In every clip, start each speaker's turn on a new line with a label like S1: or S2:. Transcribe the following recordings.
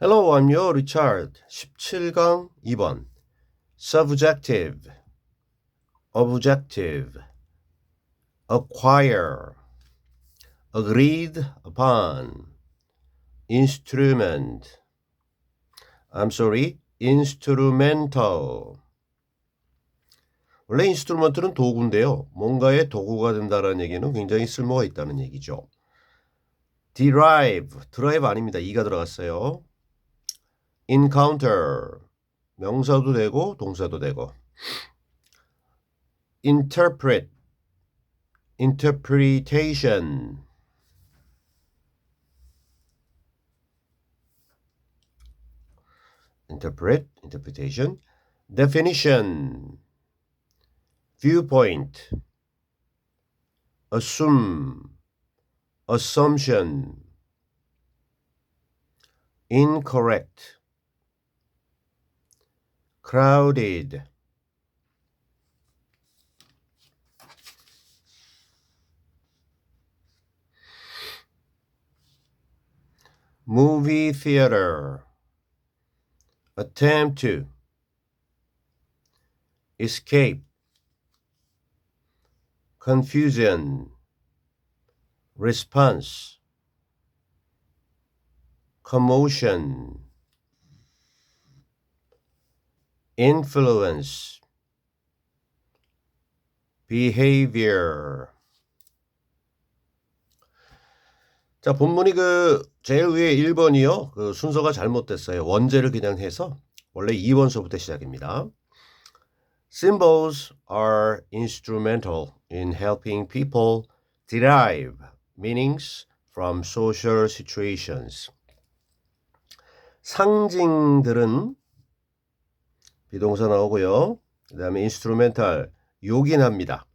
S1: Hello, I'm your Richard. 17강 2번. Subjective, objective, acquire, agreed upon, instrument. instrumental. 원래 인스트루먼트는 도구인데요. 뭔가의 도구가 된다는 얘기는 굉장히 쓸모가 있다는 얘기죠. derive 아닙니다. e가 들어갔어요. encounter, 명사도 되고 동사도 되고. interpretation, interpretation, definition, viewpoint, assumption, incorrect, crowded, movie theater, attempt to, escape, confusion, response, commotion, influence, behavior. 자, 본문이 제일 위에 1번이요. 순서가 잘못됐어요. 원제를 그냥 해서 원래 2번서부터 시작입니다. Symbols are instrumental in helping people derive meanings from social situations. 상징들은 비동사 나오고요. 그 다음에 instrumental, 요긴합니다.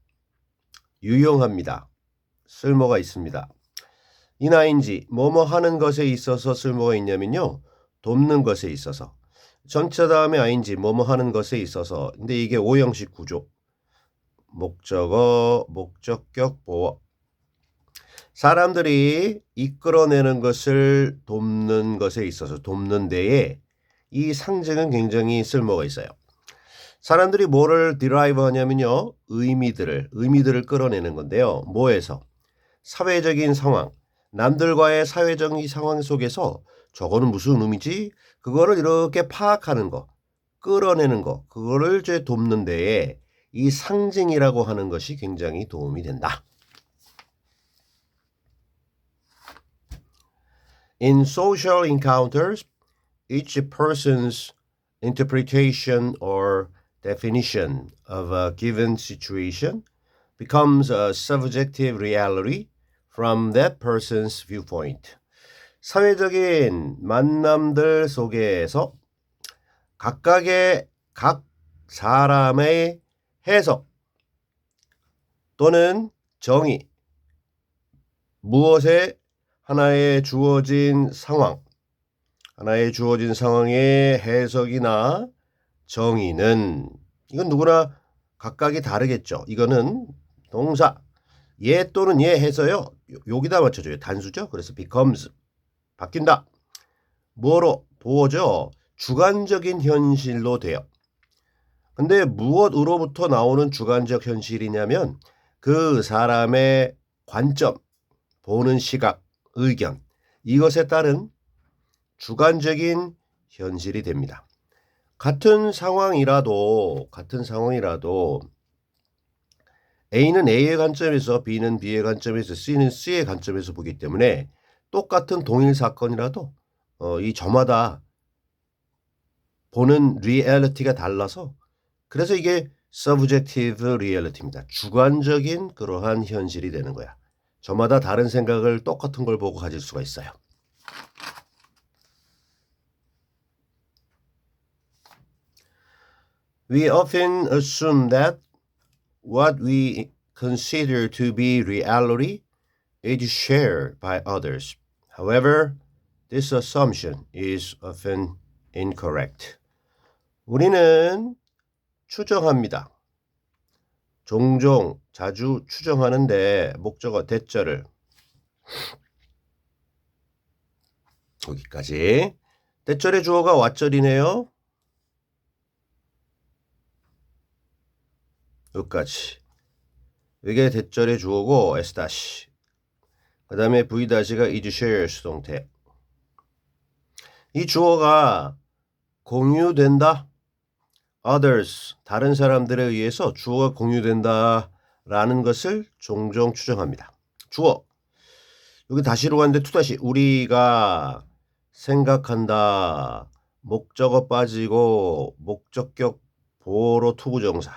S1: 유용합니다. 쓸모가 있습니다. 인아인지 뭐뭐 하는 것에 있어서 쓸모가 있냐면요. 돕는 것에 있어서. 전체 다음에 ing 뭐뭐 하는 것에 있어서. 근데 이게 오형식 구조. 목적어, 목적격, 보어. 사람들이 이끌어내는 것을 돕는 것에 있어서 돕는 데에 이 상징은 굉장히 쓸모가 있어요. 사람들이 뭐를 derive 하냐면요. 의미들을 끌어내는 건데요. 뭐에서? 사회적인 상황. 남들과의 사회적인 상황 속에서 저거는 무슨 의미지? 그거를 이렇게 파악하는 거, 끌어내는 거, 그거를 돕는 데에 이 상징이라고 하는 것이 굉장히 도움이 된다. In social encounters, each person's interpretation or definition of a given situation becomes a subjective reality from that person's viewpoint. 사회적인 만남들 속에서 각 사람의 해석 또는 정의, 무엇에 하나의 주어진 상황의 해석이나 정의는 이건 누구나 각각이 다르겠죠. 이거는 동사 얘 또는 얘 해서요. 여기다 맞춰줘요. 단수죠. 그래서 becomes 바뀐다. 뭐로? 보어죠. 주관적인 현실로 돼요. 근데 무엇으로부터 나오는 주관적 현실이냐면 그 사람의 관점, 보는 시각, 의견 이것에 따른 주관적인 현실이 됩니다. 같은 상황이라도 A는 A의 관점에서 B는 B의 관점에서 C는 C의 관점에서 보기 때문에 똑같은 동일 사건이라도 이 저마다 보는 리얼리티가 달라서 그래서 이게 subjective reality입니다. 주관적인 그러한 현실이 되는 거야. 저마다 다른 생각을 똑같은 걸 보고 가질 수가 있어요. We often assume that what we consider to be reality is shared by others. However, this assumption is often incorrect. 우리는 추정합니다. 종종, 자주 추정하는데 목적어 대절을 여기까지 대절의 주어가 왓절이네요. 여기까지. 이게 대절의 주어고 S 다시. 그 다음에 V 다시가 is share 수동태. 이 주어가 공유된다. others, 다른 사람들에 의해서 주어가 공유된다 라는 것을 종종 추정합니다. 주어. 여기 다시로 갔는데 투다시. 우리가 생각한다. 목적어 빠지고 목적격 보로 투부정사.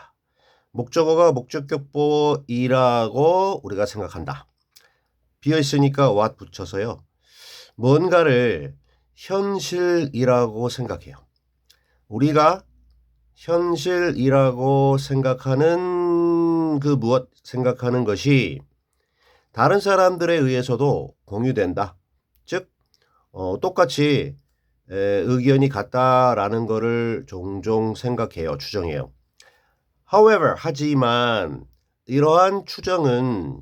S1: 목적어가 목적격 보이라고 우리가 생각한다. 비어있으니까 what 붙여서요. 뭔가를 현실이라고 생각해요. 우리가 현실이라고 생각하는 그 무엇 생각하는 것이 다른 사람들에 의해서도 공유된다. 즉 똑같이 의견이 같다라는 거를 종종 생각해요. 추정해요. However, 하지만 이러한 추정은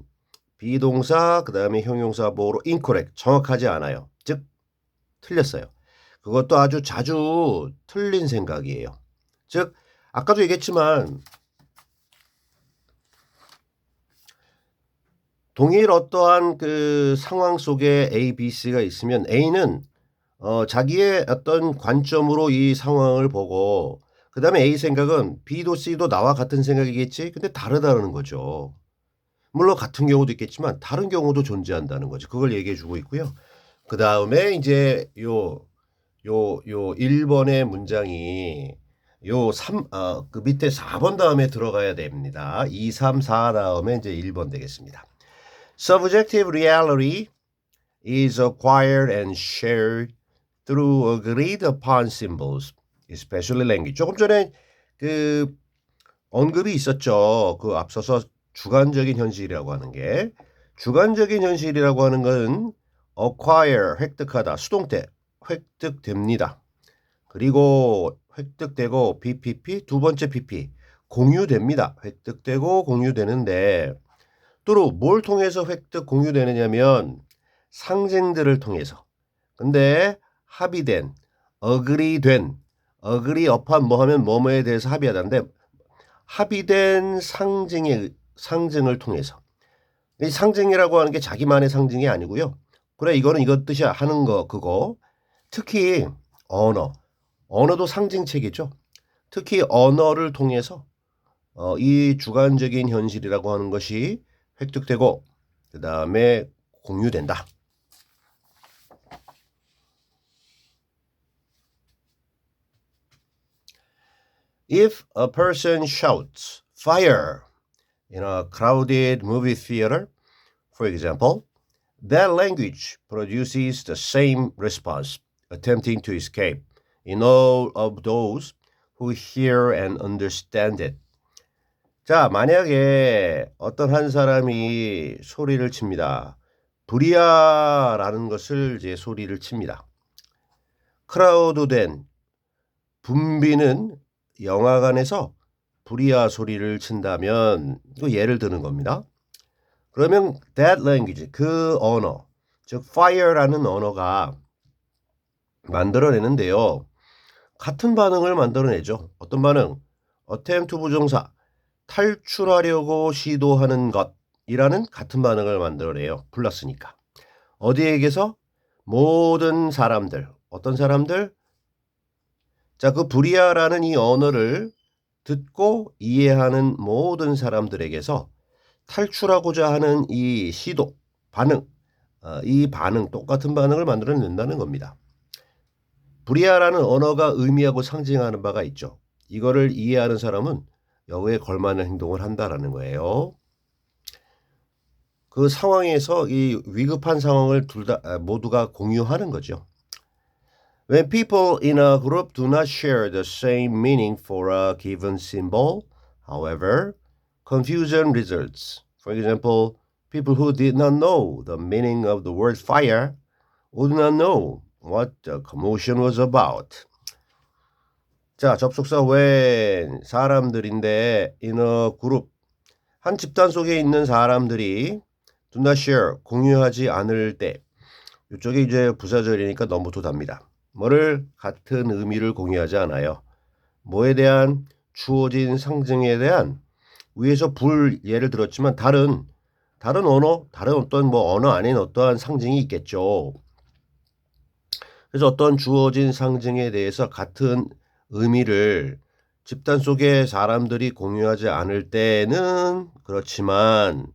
S1: 비동사 그 다음에 형용사 보호로 incorrect, 정확하지 않아요. 즉 틀렸어요. 그것도 아주 자주 틀린 생각이에요. 즉 아까도 얘기했지만 동일 어떠한 그 상황 속에 A, B, C가 있으면 A는 자기의 어떤 관점으로 이 상황을 보고 그 다음에 A 생각은 B도 C도 나와 같은 생각이겠지. 근데 다르다는 거죠. 물론 같은 경우도 있겠지만 다른 경우도 존재한다는 거죠. 그걸 얘기해 주고 있고요. 그 다음에 이제 요 1번의 문장이 그 밑에 4번 다음에 들어가야 됩니다. 2, 3, 4 다음에 이제 1번 되겠습니다. Subjective reality is acquired and shared through agreed upon symbols, especially language. 조금 전에 그 언급이 있었죠. 그 앞서서 주관적인 현실이라고 하는 게 주관적인 현실이라고 하는 것은 acquire, 획득하다, 수동태, 획득됩니다. 그리고 획득되고 BPP, 두 번째 PP, 공유됩니다. 획득되고 공유되는데 또로 뭘 통해서 획득 공유되느냐면 상징들을 통해서. 근데 합의된, agree upon 뭐 하면 뭐뭐에 대해서 합의하다인데 합의된 상징을 통해서. 이 상징이라고 하는 게 자기만의 상징이 아니고요. 그래 이거는 이것 뜻이야 하는 거 그거. 특히 언어도 상징책이죠. 특히 언어를 통해서 이 주관적인 현실이라고 하는 것이 획득되고 그 다음에 공유된다. If a person shouts fire in a crowded movie theater, for example, that language produces the same response, attempting to escape, in all of those who hear and understand it. 자, 만약에 어떤 한 사람이 소리를 칩니다. 불이야라는 것을 이제 소리를 칩니다. 크라우드된 붐비는 영화관에서 불이야 소리를 친다면 이거 예를 드는 겁니다. 그러면 that language, 그 언어, 즉 fire라는 언어가 만들어내는데요. 같은 반응을 만들어내죠. 어떤 반응? attempt 부정사, 탈출하려고 시도하는 것이라는 같은 반응을 만들어내요. 플러스니까. 어디에게서? 모든 사람들. 어떤 사람들? 자, 그 불이야라는 이 언어를 듣고 이해하는 모든 사람들에게서 탈출하고자 하는 이 시도, 반응, 이 반응, 똑같은 반응을 만들어낸다는 겁니다. 불이야라는 언어가 의미하고 상징하는 바가 있죠. 이거를 이해하는 사람은 여기에 걸맞는 행동을 한다라는 거예요. 그 상황에서 이 위급한 상황을 모두가 공유하는 거죠. When people in a group do not share the same meaning for a given symbol, however, confusion results. For example, people who did not know the meaning of the word fire would not know what the commotion was about. 자, 접속사 when 사람들인데 in a group 한 집단 속에 있는 사람들이 do not share 공유하지 않을 때 이쪽에 이제 부사절이니까 넘부도 답니다. 뭐를 같은 의미를 공유하지 않아요. 뭐에 대한 주어진 상징에 대한 위에서 불 예를 들었지만 다른 언어, 다른 어떤 뭐 언어 아닌 어떠한 상징이 있겠죠. 그래서 어떤 주어진 상징에 대해서 같은 의미를 집단 속의 사람들이 공유하지 않을 때는 그렇지만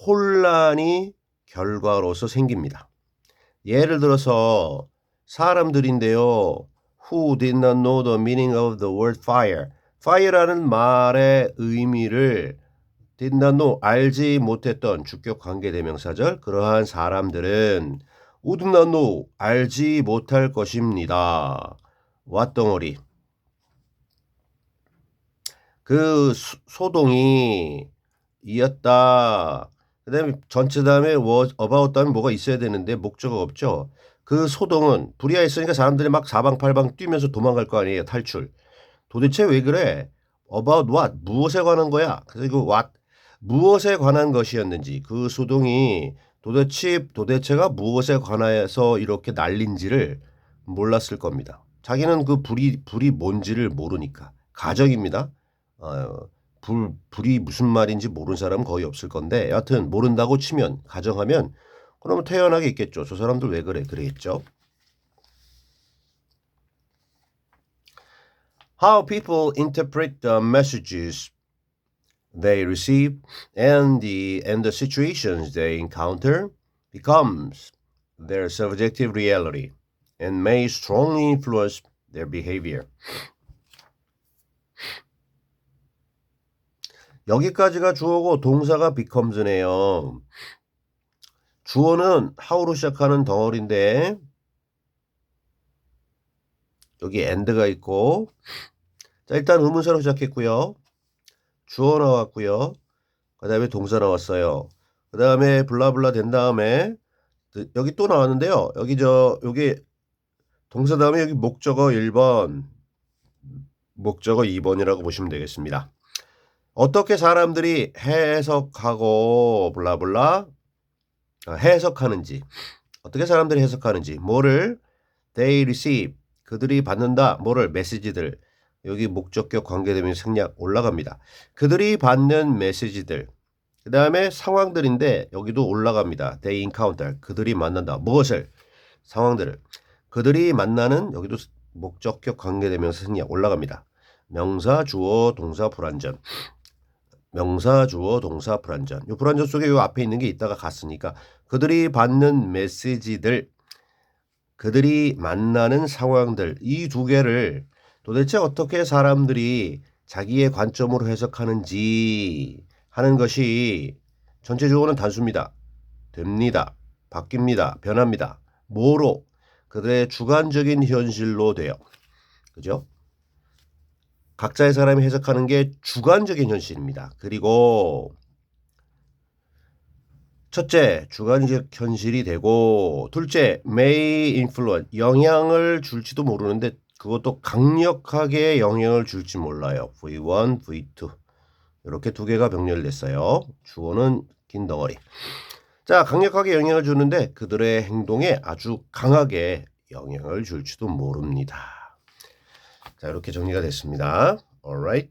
S1: 혼란이 결과로서 생깁니다. 예를 들어서 사람들인데요. Who did not know the meaning of the word fire? fire라는 말의 의미를 did not know, 알지 못했던 주격 관계대명사절 그러한 사람들은 would not know, 알지 못할 것입니다. 왓덩어리. 그 소동이 이었다. 그 다음에 전체 다음에 about 다음에 뭐가 있어야 되는데 목적어가 없죠. 그 소동은 불이야 있으니까 사람들이 막 사방팔방 뛰면서 도망갈 거 아니에요. 탈출. 도대체 왜 그래? about what? 무엇에 관한 거야? 그래서 그 what? 무엇에 관한 것이었는지 그 소동이 도대체가 무엇에 관해서 이렇게 날린지를 몰랐을 겁니다. 자기는 그 불이 뭔지를 모르니까. 가정입니다. 불이 무슨 말인지 모르는 사람은 거의 없을 건데 여하튼 모른다고 치면 가정하면 그러면 태연하게 있겠죠. 저 사람들 왜 그래? 그러겠죠. How people interpret the messages they receive and the situations they encounter becomes their subjective reality and may strongly influence their behavior. 여기까지가 주어고 동사가 becomes네요. 주어는 how로 시작하는 덩어리인데 여기 and가 있고 자 일단 의문사로 시작했고요. 주어 나왔고요. 그 다음에 동사 나왔어요. 그 다음에 블라블라 된 다음에 여기 또 나왔는데요. 여기 동사 다음에 여기 목적어 1번, 목적어 2번이라고 보시면 되겠습니다. 어떻게 사람들이 해석하고 블라블라 해석하는지 어떻게 사람들이 해석하는지 뭐를 they receive 그들이 받는다 뭐를 메시지들 여기 목적격 관계되면 생략 올라갑니다. 그들이 받는 메시지들 그 다음에 상황들인데 여기도 올라갑니다. they encounter 그들이 만난다 무엇을 상황들을 그들이 만나는 여기도 목적격 관계되면서 생략 올라갑니다. 명사 주어 동사 불완전 명사 주어 동사 불완전 이 불완전 속에 이 앞에 있는 게 있다가 갔으니까 그들이 받는 메시지들 그들이 만나는 상황들 이 두 개를 도대체 어떻게 사람들이 자기의 관점으로 해석하는지 하는 것이 전체 주어는 단수입니다. 됩니다. 바뀝니다. 변합니다. 뭐로? 그들의 주관적인 현실로 돼요. 그죠? 각자의 사람이 해석하는 게 주관적인 현실입니다. 그리고 첫째, 주관적 현실이 되고 둘째, may influence, 영향을 줄지도 모르는데 그것도 강력하게 영향을 줄지 몰라요. V1, V2 이렇게 두 개가 병렬됐어요. 주어는 긴 덩어리. 자, 강력하게 영향을 주는데 그들의 행동에 아주 강하게 영향을 줄지도 모릅니다. 자, 이렇게 정리가 됐습니다. Alright.